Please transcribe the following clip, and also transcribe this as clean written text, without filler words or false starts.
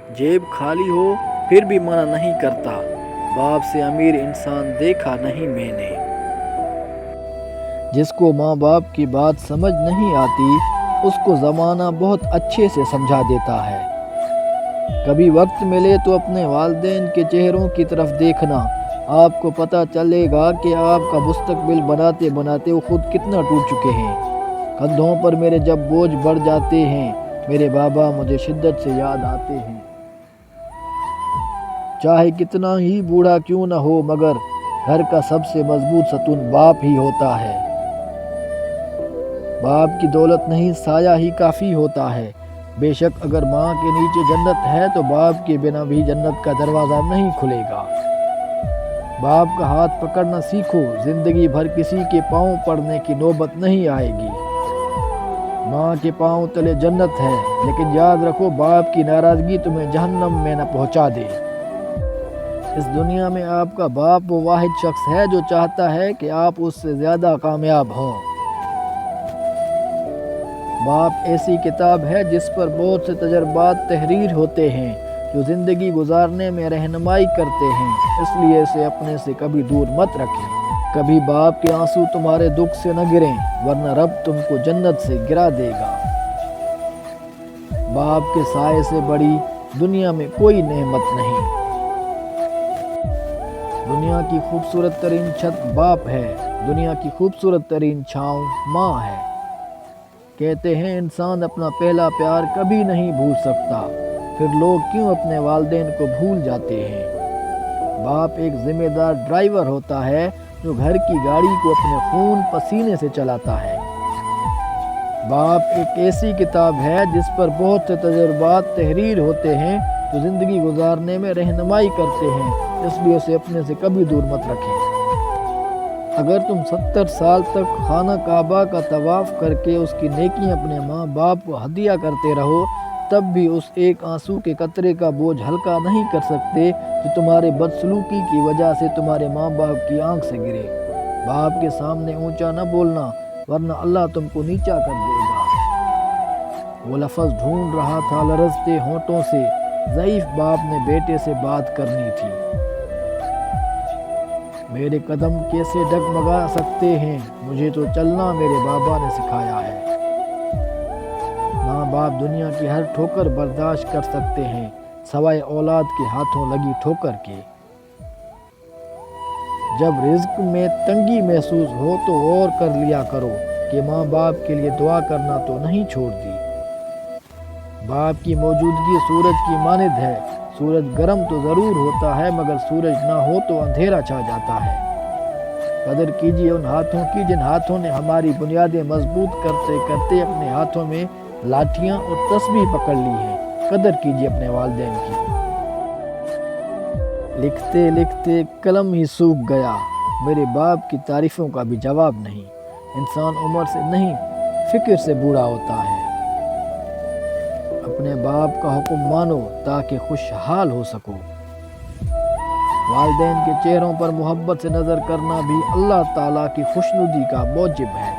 जेब खाली हो फिर भी मना नहीं करता, बाप से अमीर इंसान देखा नहीं मैंने। जिसको माँ बाप की बात समझ नहीं आती उसको ज़माना बहुत अच्छे से समझा देता है। कभी वक्त मिले तो अपने वालिदैन के चेहरों की तरफ देखना, आपको पता चलेगा कि आपका मुस्तकबिल बनाते बनाते वो खुद कितना टूट चुके हैं। कंधों पर मेरे जब बोझ बढ़ जाते हैं, मेरे बाबा मुझे शिद्दत से याद आते हैं। चाहे कितना ही बूढ़ा क्यों न हो, मगर घर का सबसे मजबूत सतून बाप ही होता है। बाप की दौलत नहीं साया ही काफ़ी होता है। बेशक अगर माँ के नीचे जन्नत है तो बाप के बिना भी जन्नत का दरवाज़ा नहीं खुलेगा। बाप का हाथ पकड़ना सीखो, जिंदगी भर किसी के पाँव पड़ने की नौबत नहीं आएगी। माँ के पाँव तले जन्नत है, लेकिन याद रखो बाप की नाराज़गी तुम्हें जहन्नम में न पहुँचा दे। इस दुनिया में आपका बाप वो वाहिद शख्स है जो चाहता है कि आप उससे ज़्यादा कामयाब हों। बाप ऐसी किताब है जिस पर बहुत से तजर्बात तहरीर होते हैं जो ज़िंदगी गुजारने में रहनुमाई करते हैं, इसलिए इसे अपने से कभी दूर मत रखें। कभी बाप के आंसू तुम्हारे दुख से न गिरें, वरना रब तुमको जन्नत से गिरा देगा। बाप के साए से बड़ी दुनिया में कोई नेमत नहीं। दुनिया की खूबसूरत तरीन छत बाप है, दुनिया की खूबसूरत तरीन छाँव माँ है। कहते हैं इंसान अपना पहला प्यार कभी नहीं भूल सकता, फिर लोग क्यों अपने वालिदैन को भूल जाते हैं। बाप एक जिम्मेदार ड्राइवर होता है जो घर की गाड़ी को अपने खून पसीने से चलाता है। बाप एक ऐसी किताब है जिस पर बहुत से तजर्बात तहरीर होते हैं जो ज़िंदगी गुजारने में रहनुमाई करते हैं, इसलिए उसे अपने से कभी दूर मत रखें। अगर तुम 70 साल तक खाना काबा का तवाफ़ करके उसकी नेकी अपने माँ बाप को हदिया करते रहो, तब भी उस एक आंसू के कतरे का बोझ हल्का नहीं कर सकते जो तुम्हारे बदसलूकी की वजह से तुम्हारे माँ बाप की आंख से गिरे। बाप के सामने ऊंचा न बोलना, वरना अल्लाह तुमको नीचा कर देगा। वो लफ्ज़ ढूंढ रहा था लरजते होंठों से, ज़ईफ़ बाप ने बेटे से बात करनी थी। मेरे कदम कैसे डगमगा सकते हैं, मुझे तो चलना मेरे बाबा ने सिखाया है। माँ बाप दुनिया की हर ठोकर बर्दाश्त कर सकते हैं, सवाए औलाद के हाथों लगी ठोकर के। जब रिज्क में तंगी महसूस हो तो गौर कर लिया करो कि माँ बाप के लिए दुआ करना तो नहीं छोड़ दी। बाप की मौजूदगी सूरज की मानिद है, सूरज गर्म तो ज़रूर होता है मगर सूरज ना हो तो अंधेरा छा जाता है। कदर कीजिए उन हाथों की जिन हाथों ने हमारी बुनियादें मजबूत करते करते अपने हाथों में लाठियाँ और तस्बीह पकड़ ली हैं। कदर कीजिए अपने वालिदैन की। लिखते लिखते कलम ही सूख गया, मेरे बाप की तारीफ़ों का भी जवाब नहीं। इंसान उम्र से नहीं फ़िक्र से बूढ़ा होता है। अपने बाप का हुक्म मानो ताकि खुशहाल हो सको। वालिदैन के चेहरों पर मोहब्बत से नज़र करना भी अल्लाह ताला की खुशनुदी का मौजिब है।